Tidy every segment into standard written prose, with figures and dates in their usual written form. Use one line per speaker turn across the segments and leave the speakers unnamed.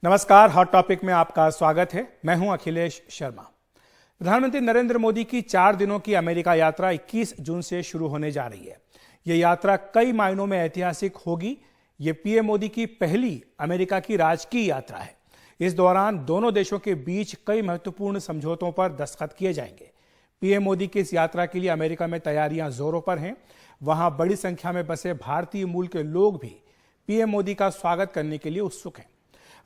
नमस्कार, hot topic में आपका स्वागत है। मैं हूं अखिलेश शर्मा। प्रधानमंत्री नरेंद्र मोदी की 4 दिनों की अमेरिका यात्रा 21 जून से शुरू होने जा रही है। यह यात्रा कई मायनों में ऐतिहासिक होगी। यह पीएम मोदी की पहली अमेरिका की राजकीय यात्रा है। इस दौरान दोनों देशों के बीच कई महत्वपूर्ण समझौतों पर दस्तखत किए जाएंगे। पीएम मोदी की इस यात्रा के लिए अमेरिका में तैयारियां जोरों पर हैं। वहां बड़ी संख्या में बसे भारतीय मूल के लोग भी पीएम मोदी का स्वागत करने के लिए उत्सुक हैं।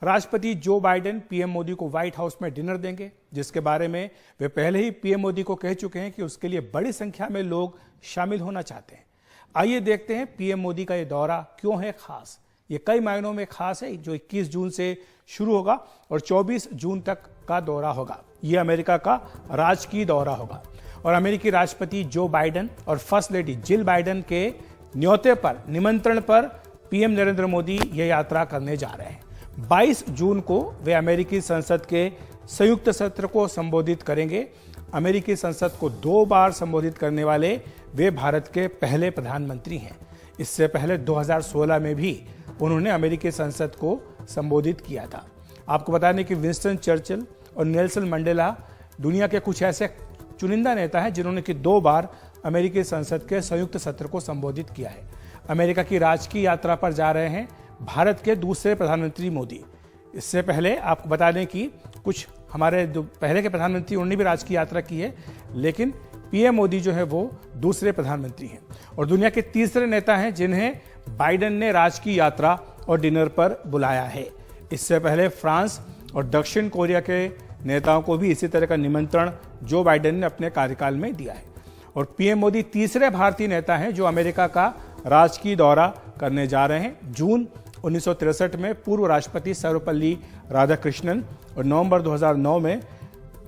राष्ट्रपति जो बाइडेन पीएम मोदी को व्हाइट हाउस में डिनर देंगे, जिसके बारे में वे पहले ही पीएम मोदी को कह चुके हैं कि उसके लिए बड़ी संख्या में लोग शामिल होना चाहते हैं। आइए देखते हैं पीएम मोदी का ये दौरा क्यों है खास। ये कई मायनों में खास है, जो 21 जून से शुरू होगा और 24 जून तक का दौरा होगा। ये अमेरिका का राजकीय दौरा होगा और अमेरिकी राष्ट्रपति जो बाइडेन और फर्स्ट लेडी जिल बाइडेन के न्योते पर, निमंत्रण पर पीएम नरेंद्र मोदी यह यात्रा करने जा रहे हैं। 22 जून को वे अमेरिकी संसद के संयुक्त सत्र को संबोधित करेंगे। अमेरिकी संसद को 2 बार संबोधित करने वाले वे भारत के पहले प्रधानमंत्री हैं। इससे पहले 2016 में भी उन्होंने अमेरिकी संसद को संबोधित किया था। आपको बता दें कि विंस्टन चर्चिल और नेल्सन मंडेला दुनिया के कुछ ऐसे चुनिंदा नेता हैं जिन्होंने कि 2 बार अमेरिकी संसद के संयुक्त सत्र को संबोधित किया है। अमेरिका की राजकीय यात्रा पर जा रहे हैं भारत के दूसरे प्रधानमंत्री मोदी। इससे पहले आपको बता दें कि कुछ हमारे जो पहले के प्रधानमंत्री उन्होंने भी राजकीय यात्रा की है, लेकिन पीएम मोदी जो है वो दूसरे प्रधानमंत्री हैं और दुनिया के तीसरे नेता हैं जिन्हें बाइडेन ने राजकीय यात्रा और डिनर पर बुलाया है। इससे पहले फ्रांस और दक्षिण कोरिया के नेताओं को भी इसी तरह का निमंत्रण जो बाइडेन ने अपने कार्यकाल में दिया है और पीएम मोदी तीसरे भारतीय नेता हैं जो अमेरिका का राजकीय दौरा करने जा रहे हैं। जून 1963 में पूर्व राष्ट्रपति सर्वपल्ली राधाकृष्णन और नवंबर 2009 में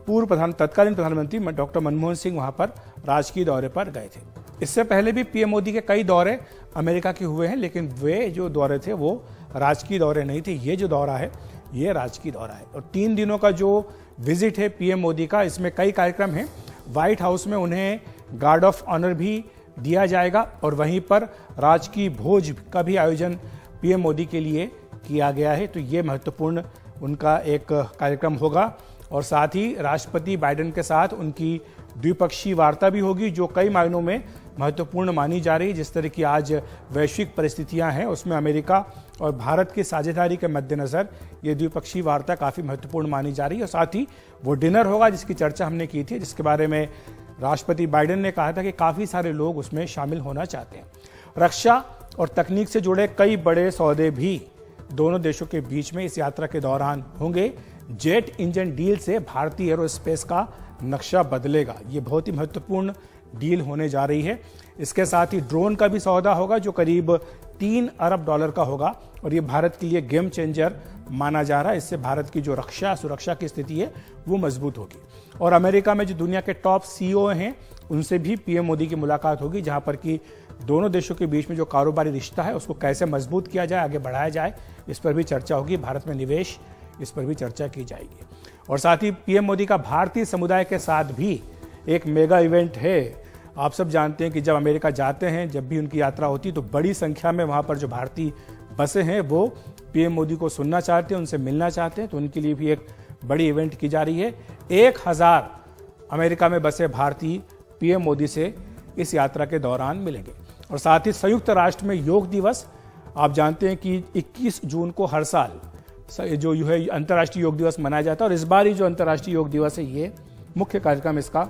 तत्कालीन प्रधानमंत्री डॉक्टर मनमोहन सिंह वहां पर राजकीय दौरे पर गए थे। इससे पहले भी पीएम मोदी के कई दौरे अमेरिका के हुए हैं, लेकिन वे जो दौरे थे वो राजकीय दौरे नहीं थे। ये जो दौरा है ये राजकीय दौरा है और 3 दिनों का जो विजिट है पीएम मोदी का, इसमें कई कार्यक्रम हैं। व्हाइट हाउस में उन्हें गार्ड ऑफ ऑनर भी दिया जाएगा और वहीं पर राजकीय भोज का भी आयोजन पीएम मोदी के लिए किया गया है। तो ये महत्वपूर्ण उनका एक कार्यक्रम होगा और साथ ही राष्ट्रपति बाइडेन के साथ उनकी द्विपक्षीय वार्ता भी होगी, जो कई मायनों में महत्वपूर्ण मानी जा रही है। जिस तरह की आज वैश्विक परिस्थितियां हैं, उसमें अमेरिका और भारत की साझेदारी के मद्देनजर ये द्विपक्षीय वार्ता काफ़ी महत्वपूर्ण मानी जा रही है। और साथ ही वो डिनर होगा जिसकी चर्चा हमने की थी, जिसके बारे में राष्ट्रपति बाइडेन ने कहा था कि काफ़ी सारे लोग उसमें शामिल होना चाहते हैं। रक्षा और तकनीक से जुड़े कई बड़े सौदे भी दोनों देशों के बीच में इस यात्रा के दौरान होंगे। जेट इंजन डील से भारतीय एरोस्पेस का नक्शा बदलेगा। ये बहुत ही महत्वपूर्ण डील होने जा रही है। इसके साथ ही ड्रोन का भी सौदा होगा जो करीब $3 अरब का होगा और ये भारत के लिए गेम चेंजर माना जा रहा है। इससे भारत की जो सुरक्षा की स्थिति है वो मजबूत होगी। और अमेरिका में जो दुनिया के टॉप सीईओ हैं उनसे भी पीएम मोदी की मुलाकात होगी, जहां पर कि दोनों देशों के बीच में जो कारोबारी रिश्ता है उसको कैसे मजबूत किया जाए, आगे बढ़ाया जाए, इस पर भी चर्चा होगी। भारत में निवेश, इस पर भी चर्चा की जाएगी। और साथ ही पीएम मोदी का भारतीय समुदाय के साथ भी एक मेगा इवेंट है। आप सब जानते हैं कि जब अमेरिका जाते हैं, जब भी उनकी यात्रा होती है तो बड़ी संख्या में वहाँ पर जो भारतीय बसे हैं वो पीएम मोदी को सुनना चाहते हैं, उनसे मिलना चाहते हैं। तो उनके लिए भी एक बड़ी इवेंट की जा रही है। 1000 अमेरिका में बसे भारतीय पीएम मोदी से इस यात्रा के दौरान मिलेंगे। और साथ ही संयुक्त राष्ट्र में योग दिवस, आप जानते हैं कि 21 जून को हर साल जो है अंतर्राष्ट्रीय योग दिवस मनाया जाता है और इस बार ही जो अंतर्राष्ट्रीय योग दिवस है ये मुख्य कार्यक्रम इसका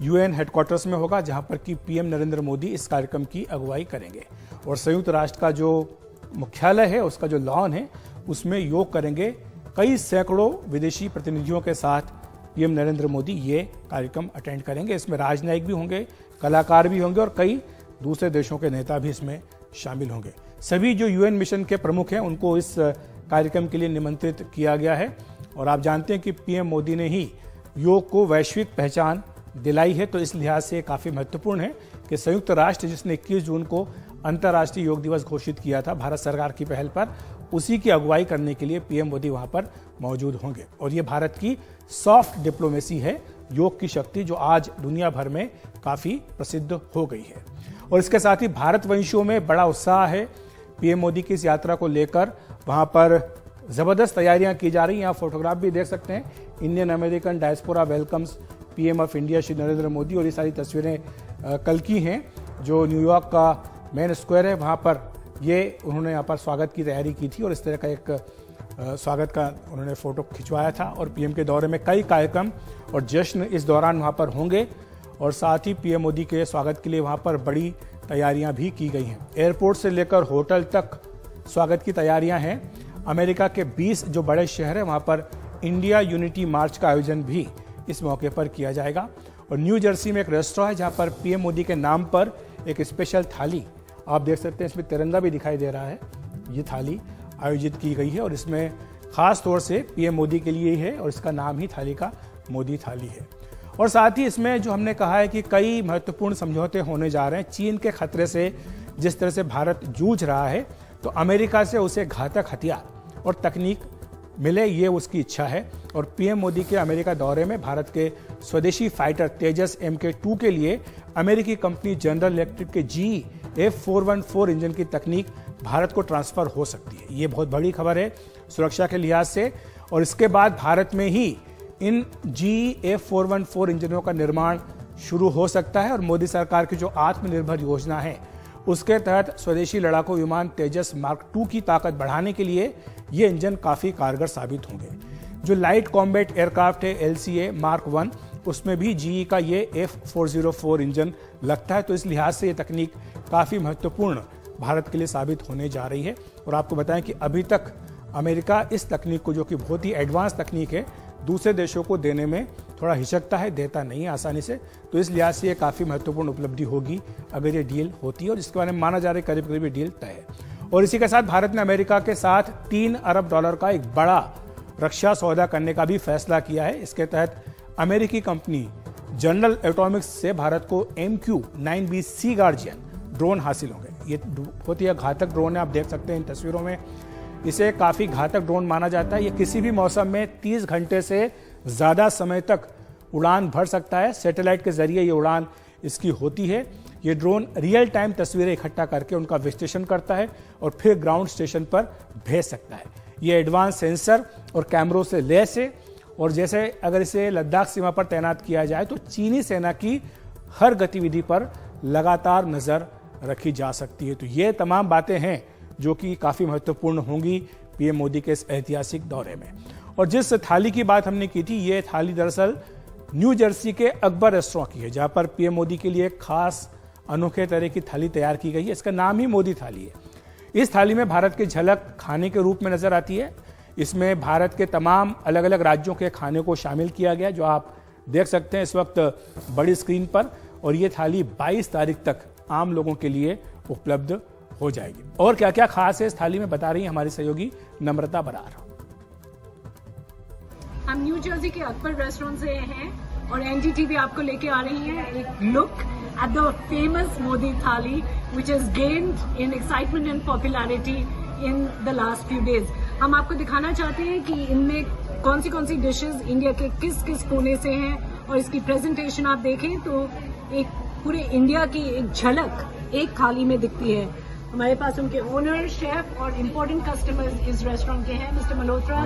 यूएन हेडक्वार्टर्स में होगा, जहां पर कि पीएम नरेंद्र मोदी इस कार्यक्रम की अगुवाई करेंगे। और संयुक्त राष्ट्र का जो मुख्यालय है, उसका जो लॉन है, उसमें योग करेंगे कई सैकड़ों विदेशी प्रतिनिधियों के साथ पीएम नरेंद्र मोदी ये कार्यक्रम अटेंड करेंगे। इसमें राजनयिक भी होंगे, कलाकार भी होंगे और कई दूसरे देशों के नेता भी इसमें शामिल होंगे। सभी जो यूएन मिशन के प्रमुख हैं उनको इस कार्यक्रम के लिए निमंत्रित किया गया है। और आप जानते हैं कि पीएम मोदी ने ही योग को वैश्विक पहचान दिलाई है, तो इस लिहाज से काफ़ी महत्वपूर्ण है कि संयुक्त राष्ट्र जिसने 21 जून को अंतर्राष्ट्रीय योग दिवस घोषित किया था भारत सरकार की पहल पर, उसी की अगुवाई करने के लिए पीएम मोदी वहां पर मौजूद होंगे। और ये भारत की सॉफ्ट डिप्लोमेसी है, योग की शक्ति जो आज दुनिया भर में काफ़ी प्रसिद्ध हो गई है। और इसके साथ ही भारतवंशियों में बड़ा उत्साह है पीएम मोदी की इस यात्रा को लेकर। वहां पर ज़बरदस्त तैयारियां की जा रही हैं। आप फोटोग्राफ भी देख सकते हैं, Indian American diaspora welcomes PM of India Shri Narendra Modi, और ये सारी तस्वीरें कल की हैं जो न्यूयॉर्क का मेन स्क्वायर है, वहाँ पर ये उन्होंने यहाँ पर स्वागत की तैयारी की थी और इस तरह का एक स्वागत का उन्होंने फ़ोटो खिंचवाया था। और पीएम के दौरे में कई कार्यक्रम और जश्न इस दौरान वहाँ पर होंगे और साथ ही पीएम मोदी के स्वागत के लिए वहाँ पर बड़ी तैयारियाँ भी की गई हैं। एयरपोर्ट से लेकर होटल तक स्वागत की तैयारियाँ हैं। अमेरिका के 20 जो बड़े शहर हैं वहाँ पर इंडिया यूनिटी मार्च का आयोजन भी इस मौके पर किया जाएगा। और न्यू जर्सी में एक रेस्टोरेंट है जहाँ पर पीएम मोदी के नाम पर एक स्पेशल थाली आप देख सकते हैं, इसमें तिरंगा भी दिखाई दे रहा है। ये थाली आयोजित की गई है और इसमें खास तौर से पीएम मोदी के लिए ही है और इसका नाम ही थाली का मोदी थाली है। और साथ ही इसमें जो हमने कहा है कि कई महत्वपूर्ण समझौते होने जा रहे हैं। चीन के खतरे से जिस तरह से भारत जूझ रहा है, तो अमेरिका से उसे घातक हथियार और तकनीक मिले, ये उसकी इच्छा है। और पीएम मोदी के अमेरिका दौरे में भारत के स्वदेशी फाइटर तेजस MK2 के लिए अमेरिकी कंपनी जनरल इलेक्ट्रिक के GE F414 इंजन की तकनीक भारत को ट्रांसफर हो सकती है। ये बहुत बड़ी खबर है सुरक्षा के लिहाज से। और इसके बाद भारत में ही इन GE F414 इंजनों का निर्माण शुरू हो सकता है। और मोदी सरकार की जो आत्मनिर्भर योजना है उसके तहत स्वदेशी लड़ाकू विमान तेजस मार्क 2 की ताकत बढ़ाने के लिए ये इंजन काफ़ी कारगर साबित होंगे। जो लाइट कॉम्बैट एयरक्राफ्ट है LCA मार्क 1, उसमें भी GE का ये F404 इंजन लगता है। तो इस लिहाज से ये तकनीक काफ़ी महत्वपूर्ण भारत के लिए साबित होने जा रही है। और आपको बताएं कि अभी तक अमेरिका इस तकनीक को, जो कि बहुत ही एडवांस तकनीक है, दूसरे देशों को देने में थोड़ा हिचकता है, देता नहीं है आसानी से। तो इस लिहाज से ये काफ़ी महत्वपूर्ण उपलब्धि होगी अगर ये डील होती है, और इसके बारे में माना जा रहा है करीब करीब ये डील तय है। और इसी के साथ भारत ने अमेरिका के साथ $3 अरब का एक बड़ा रक्षा सौदा करने का भी फैसला किया है। इसके तहत अमेरिकी कंपनी जनरल एटॉमिक्स से भारत को MQ-9B सी गार्जियन ड्रोन हासिल होंगे। ये बहुत ही घातक ड्रोन है, आप देख सकते हैं इन तस्वीरों में। इसे काफ़ी घातक ड्रोन माना जाता है। ये किसी भी मौसम में 30 घंटे से ज़्यादा समय तक उड़ान भर सकता है। सैटेलाइट के जरिए ये उड़ान इसकी होती है। ये ड्रोन रियल टाइम तस्वीरें इकट्ठा करके उनका विश्लेषण करता है और फिर ग्राउंड स्टेशन पर भेज सकता है। ये एडवांस सेंसर और कैमरों से लैस है। और जैसे अगर इसे लद्दाख सीमा पर तैनात किया जाए तो चीनी सेना की हर गतिविधि पर लगातार नज़र रखी जा सकती है। तो ये तमाम बातें हैं जो कि काफ़ी महत्वपूर्ण होंगी पीएम मोदी के इस ऐतिहासिक दौरे में। और जिस थाली की बात हमने की थी, ये थाली दरअसल न्यू जर्सी के अकबर रेस्टोरेंट की है, जहाँ पर पीएम मोदी के लिए खास अनोखे तरह की थाली तैयार की गई है। इसका नाम ही मोदी थाली है। इस थाली में भारत की झलक खाने के रूप में नजर आती है। इसमें भारत के तमाम अलग अलग राज्यों के खाने को शामिल किया गया, जो आप देख सकते हैं इस वक्त बड़ी स्क्रीन पर। और ये थाली 22 तारीख तक आम लोगों के लिए उपलब्ध हो जाएगी। और क्या क्या खास है इस थाली में बता रही है हमारी सहयोगी नम्रता बरार।
हम न्यू जर्सी के अकबर रेस्टोरेंट से हैं और NDTV आपको लेके आ रही है एक look at the famous Modi thali which has gained in excitement and popularity in the last few days. हम आपको दिखाना चाहते हैं कि इनमें कौन सी डिशेस इंडिया के किस किस कोने से हैं, और इसकी प्रेजेंटेशन आप देखें तो एक पूरे इंडिया की एक झलक एक थाली में दिखती है। हमारे पास उनके ओनर, शेफ और इम्पोर्टेंट कस्टमर्स इस रेस्टोरेंट के हैं। Mister Malhotra,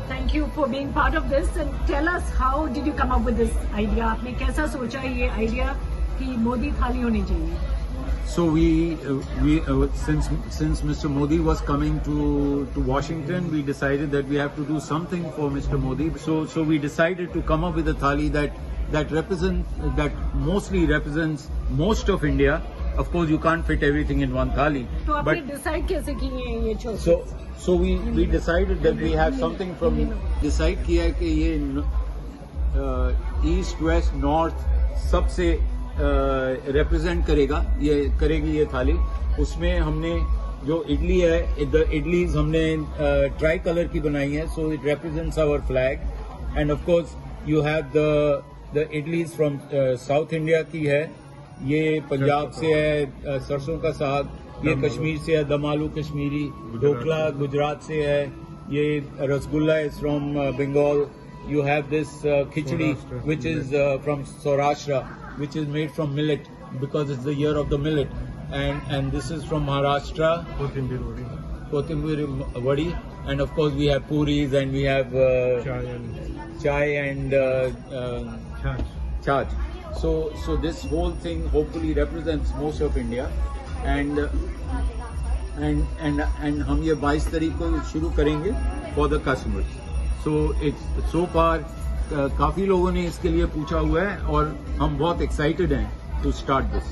thank you for being part of this and tell us how did you come up with this idea. आपने कैसा सोचा ये आइडिया कि मोदी थाली होनी चाहिए?
So since Mr. Modi was coming to Washington, we decided that we have to do something for Mr. Modi. So we decided to come up with a thali that mostly represents most of India. Of course, you can't fit everything in one thali.
तो आपने decide कैसे की है ये चीज़?
So we decided that we have something from decide किया है कि ये ईस्ट वेस्ट नॉर्थ सबसे रिप्रेजेंट करेगी ये थाली। उसमें हमने जो इडली है, इडलीज हमने ट्राई कलर की बनाई है, so it represents our flag. And of course you have the idlis from South India की है, ये पंजाब से है सरसों का साग, ये कश्मीर से है दम आलू कश्मीरी, ढोकला गुजरात से है, ये rasgulla is from Bengal, you have this khichdi which is from Saurashtra, which is made from millet because it's the year of the millet, and this is from Maharashtra, Kothimir vadi, and of course we have puris and we have chai and chaach. So this whole thing hopefully represents most of India, and हम ये 22 तारीख को शुरू करेंगे for the customers. So it's so far काफी लोगों ने इसके लिए पूछा हुआ है और हम बहुत excited हैं to start this.